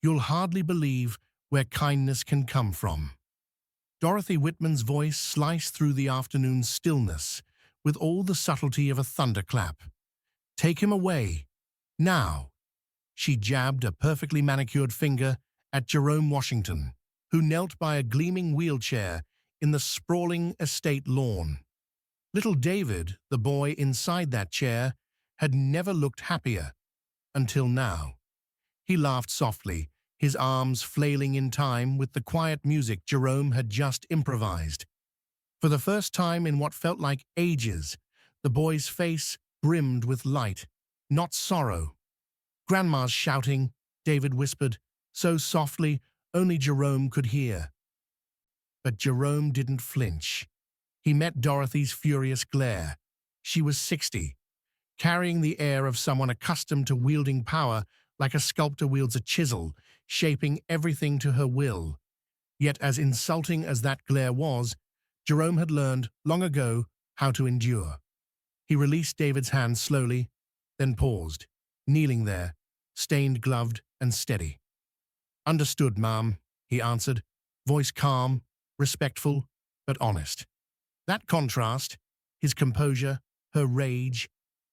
You'll hardly believe where kindness can come from. Dorothy Whitman's voice sliced through the afternoon stillness with all the subtlety of a thunderclap. Take him away. Now. She jabbed a perfectly manicured finger at Jerome Washington, who knelt by a gleaming wheelchair in the sprawling estate lawn. Little David, the boy inside that chair, had never looked happier, until now. He laughed softly, his arms flailing in time with the quiet music Jerome had just improvised. For the first time in what felt like ages, the boy's face brimmed with light, not sorrow. "Grandma's shouting," David whispered, so softly only Jerome could hear. But Jerome didn't flinch. He met Dorothy's furious glare. She was 60, carrying the air of someone accustomed to wielding power like a sculptor wields a chisel, shaping everything to her will. Yet as insulting as that glare was, Jerome had learned long ago how to endure. He released David's hand slowly, then paused, kneeling there, stained gloved and steady. "Understood, ma'am," he answered, voice calm, respectful, but honest. That contrast, his composure, her rage,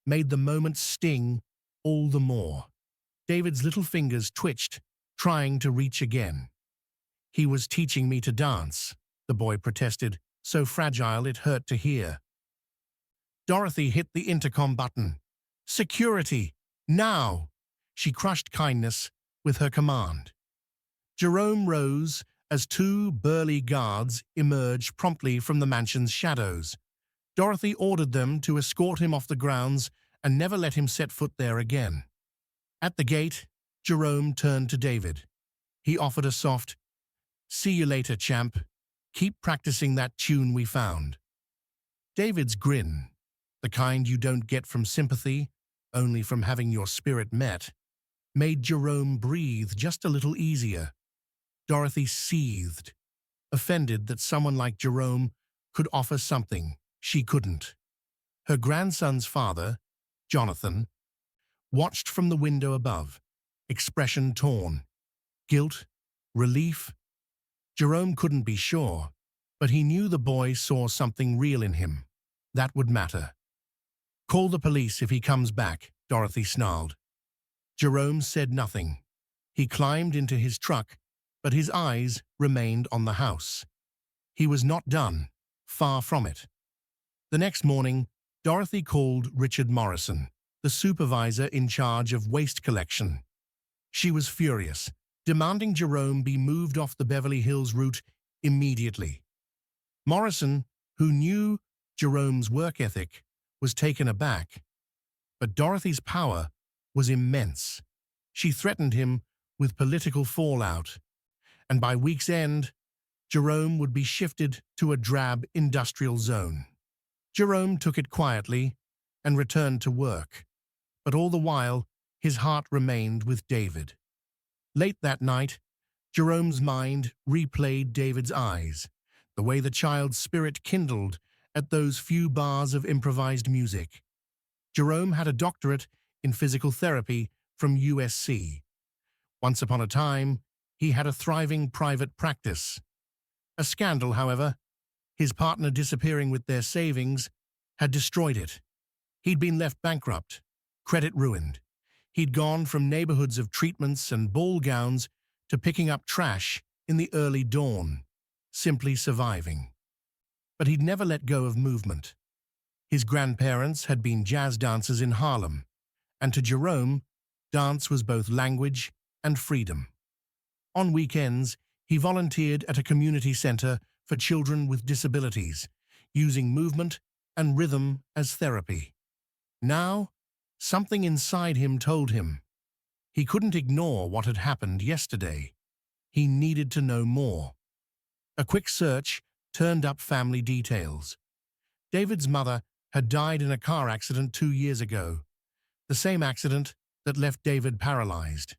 made the moment sting all the more. David's little fingers twitched, trying to reach again. "He was teaching me to dance," the boy protested, so fragile it hurt to hear. Dorothy hit the intercom button. "Security! Now!" She crushed kindness with her command. Jerome rose as two burly guards emerged promptly from the mansion's shadows. Dorothy ordered them to escort him off the grounds and never let him set foot there again. At the gate, Jerome turned to David. He offered a soft, "See you later, champ. Keep practicing that tune we found." David's grin, the kind you don't get from sympathy, only from having your spirit met, made Jerome breathe just a little easier. Dorothy seethed, offended that someone like Jerome could offer something she couldn't. Her grandson's father, Jonathan, watched from the window above, expression torn. Guilt? Relief? Jerome couldn't be sure, but he knew the boy saw something real in him. That would matter. "Call the police if he comes back," Dorothy snarled. Jerome said nothing. He climbed into his truck, but his eyes remained on the house. He was not done, far from it. The next morning, Dorothy called Richard Morrison, the supervisor in charge of waste collection. She was furious, demanding Jerome be moved off the Beverly Hills route immediately. Morrison, who knew Jerome's work ethic, was taken aback. But Dorothy's power was immense. She threatened him with political fallout, and by week's end, Jerome would be shifted to a drab industrial zone. Jerome took it quietly and returned to work, but all the while, his heart remained with David. Late that night, Jerome's mind replayed David's eyes, the way the child's spirit kindled at those few bars of improvised music. Jerome had a doctorate in physical therapy from USC. Once upon a time, he had a thriving private practice. A scandal, however, his partner disappearing with their savings, had destroyed it. He'd been left bankrupt, credit ruined. He'd gone from neighborhoods of treatments and ball gowns to picking up trash in the early dawn, simply surviving. But he'd never let go of movement. His grandparents had been jazz dancers in Harlem, and to Jerome, dance was both language and freedom. On weekends, he volunteered at a community center for children with disabilities, using movement and rhythm as therapy. Now, something inside him told him he couldn't ignore what had happened yesterday. He needed to know more. A quick search turned up family details. David's mother had died in a car accident 2 years ago, the same accident that left David paralyzed.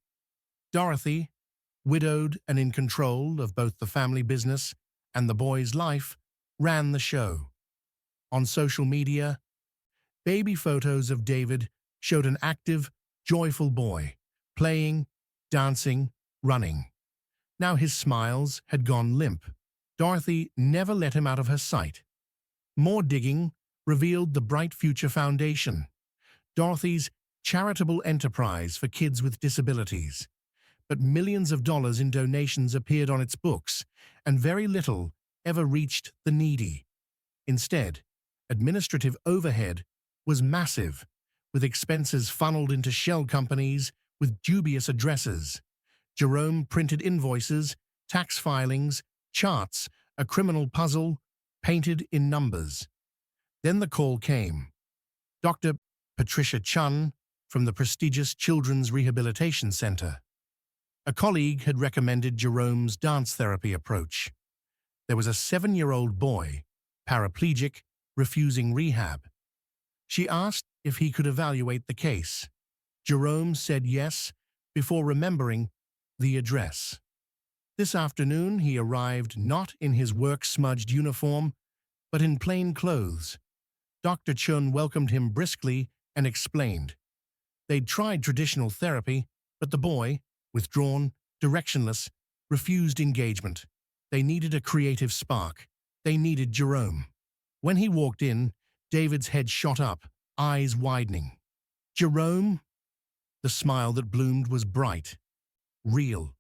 Dorothy, widowed and in control of both the family business and the boy's life, ran the show. On social media, baby photos of David showed an active, joyful boy, playing, dancing, running. Now his smiles had gone limp. Dorothy never let him out of her sight. More digging revealed the Bright Future Foundation, Dorothy's charitable enterprise for kids with disabilities. But millions of dollars in donations appeared on its books, and very little ever reached the needy. Instead, administrative overhead was massive, with expenses funneled into shell companies with dubious addresses. Jerome printed invoices, tax filings, charts, a criminal puzzle, painted in numbers. Then the call came. Dr. Patricia Chun from the prestigious Children's Rehabilitation Center. A colleague had recommended Jerome's dance therapy approach. There was a 7-year-old boy, paraplegic, refusing rehab. She asked if he could evaluate the case. Jerome said yes, before remembering the address. This afternoon he arrived not in his work-smudged uniform, but in plain clothes. Dr. Chun welcomed him briskly and explained. They'd tried traditional therapy, but the boy, withdrawn, directionless, refused engagement. They needed a creative spark. They needed Jerome. When he walked in, David's head shot up, eyes widening. Jerome? The smile that bloomed was bright, real.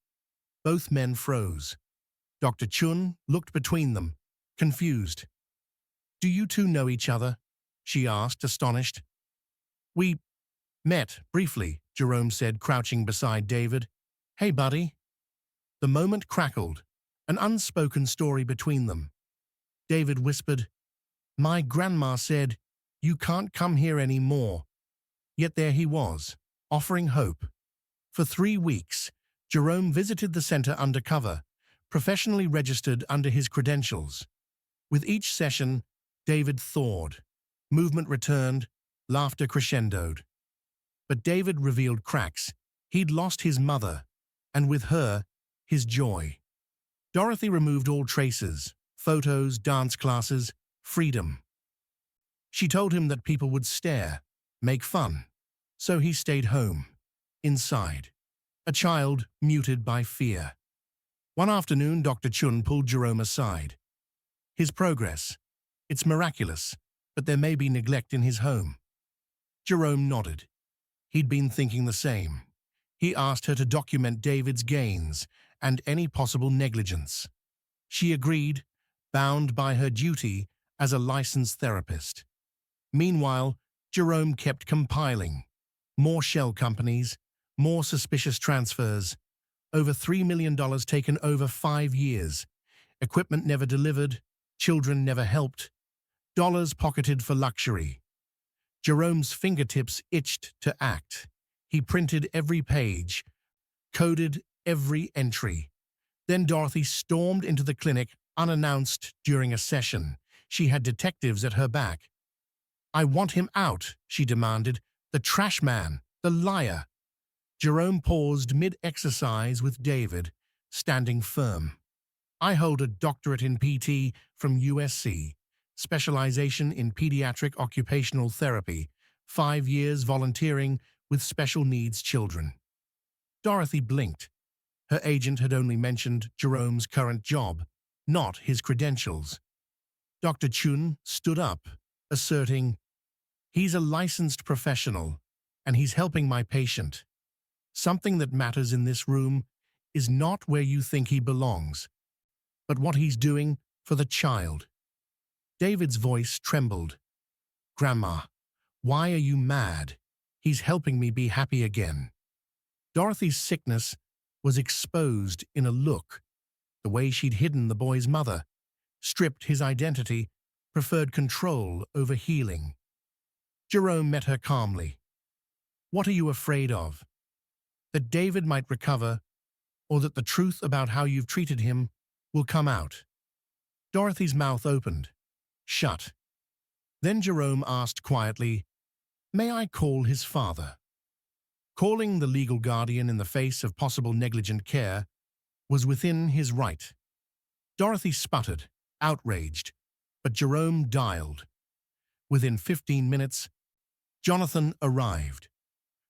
Both men froze. Dr. Chun looked between them, confused. "Do you two know each other?" she asked, astonished. "We met, briefly," Jerome said, crouching beside David. "Hey, buddy." The moment crackled, an unspoken story between them. David whispered, "My grandma said, you can't come here anymore." Yet there he was, offering hope. For 3 weeks, Jerome visited the center undercover, professionally registered under his credentials. With each session, David thawed. Movement returned, laughter crescendoed. But David revealed cracks. He'd lost his mother, and with her, his joy. Dorothy removed all traces, photos, dance classes, freedom. She told him that people would stare, make fun. So he stayed home, inside, a child muted by fear. One afternoon, Dr. Chun pulled Jerome aside. His progress. It's miraculous, but there may be neglect in his home. Jerome nodded. He'd been thinking the same. He asked her to document David's gains and any possible negligence. She agreed, bound by her duty as a licensed therapist. Meanwhile, Jerome kept compiling. More shell companies, more suspicious transfers. Over $3 million taken over 5 years. Equipment never delivered, children never helped. Dollars pocketed for luxury. Jerome's fingertips itched to act. He printed every page, coded every entry. Then Dorothy stormed into the clinic unannounced during a session. She had detectives at her back. "I want him out," she demanded. "The trash man, the liar." Jerome paused mid-exercise with David, standing firm. "I hold a doctorate in PT from USC, specialization in pediatric occupational therapy, 5 years volunteering with special needs children." Dorothy blinked. Her agent had only mentioned Jerome's current job, not his credentials. Dr. Chun stood up, asserting, "He's a licensed professional, and he's helping my patient. Something that matters in this room is not where you think he belongs, but what he's doing for the child." David's voice trembled. "Grandma, why are you mad? He's helping me be happy again." Dorothy's sickness was exposed in a look, the way she'd hidden the boy's mother, stripped his identity, preferred control over healing. Jerome met her calmly. "What are you afraid of? That David might recover, or that the truth about how you've treated him will come out?" Dorothy's mouth opened, shut. Then Jerome asked quietly, "May I call his father?" Calling the legal guardian in the face of possible negligent care was within his right. Dorothy sputtered, outraged, but Jerome dialed. Within 15 minutes, Jonathan arrived.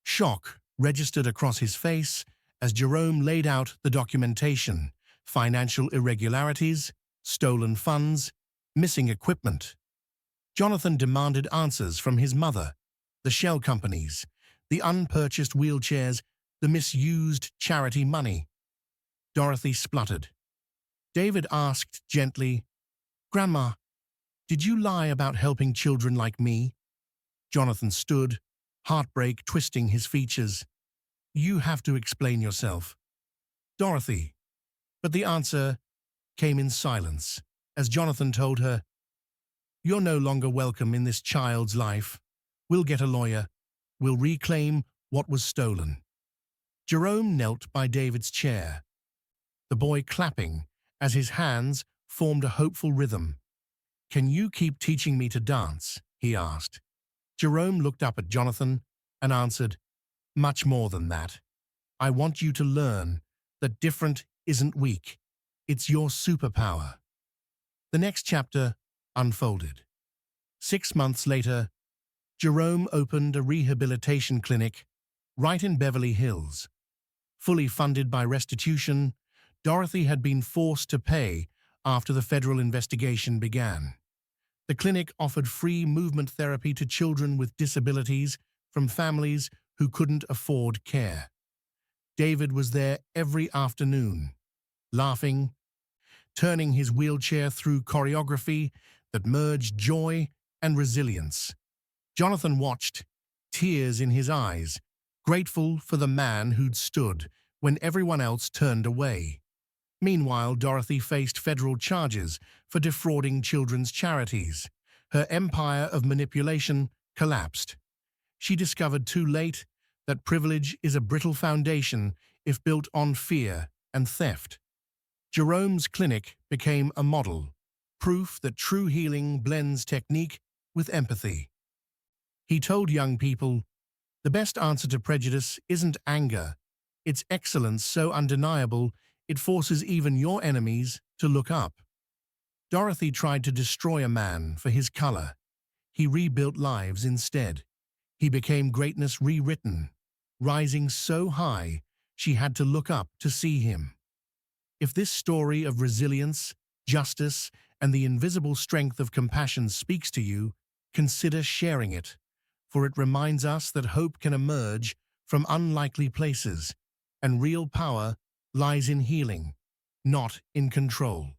Shock registered across his face, as Jerome laid out the documentation: financial irregularities, stolen funds, missing equipment. Jonathan demanded answers from his mother: the shell companies, the unpurchased wheelchairs, the misused charity money. Dorothy spluttered. David asked gently, "Grandma, did you lie about helping children like me?" Jonathan stood, heartbreak twisting his features. "You have to explain yourself." "Dorothy." But the answer came in silence, as Jonathan told her, "You're no longer welcome in this child's life. We'll get a lawyer. We'll reclaim what was stolen." Jerome knelt by David's chair, the boy clapping as his hands formed a hopeful rhythm. "Can you keep teaching me to dance?" he asked. Jerome looked up at Jonathan and answered, "Much more than that. I want you to learn that different isn't weak. It's your superpower." The next chapter unfolded. 6 months later, Jerome opened a rehabilitation clinic right in Beverly Hills. Fully funded by restitution, Dorothy had been forced to pay after the federal investigation began. The clinic offered free movement therapy to children with disabilities from families who couldn't afford care. David was there every afternoon, laughing, turning his wheelchair through choreography that merged joy and resilience. Jonathan watched, tears in his eyes, grateful for the man who'd stood when everyone else turned away. Meanwhile, Dorothy faced federal charges for defrauding children's charities. Her empire of manipulation collapsed. She discovered too late that privilege is a brittle foundation if built on fear and theft. Jerome's clinic became a model, proof that true healing blends technique with empathy. He told young people, "The best answer to prejudice isn't anger. It's excellence so undeniable it forces even your enemies to look up." Dorothy tried to destroy a man for his color. He rebuilt lives instead. He became greatness rewritten, rising so high she had to look up to see him. If this story of resilience, justice, and the invisible strength of compassion speaks to you, consider sharing it, for it reminds us that hope can emerge from unlikely places, and real power lies in healing, not in control.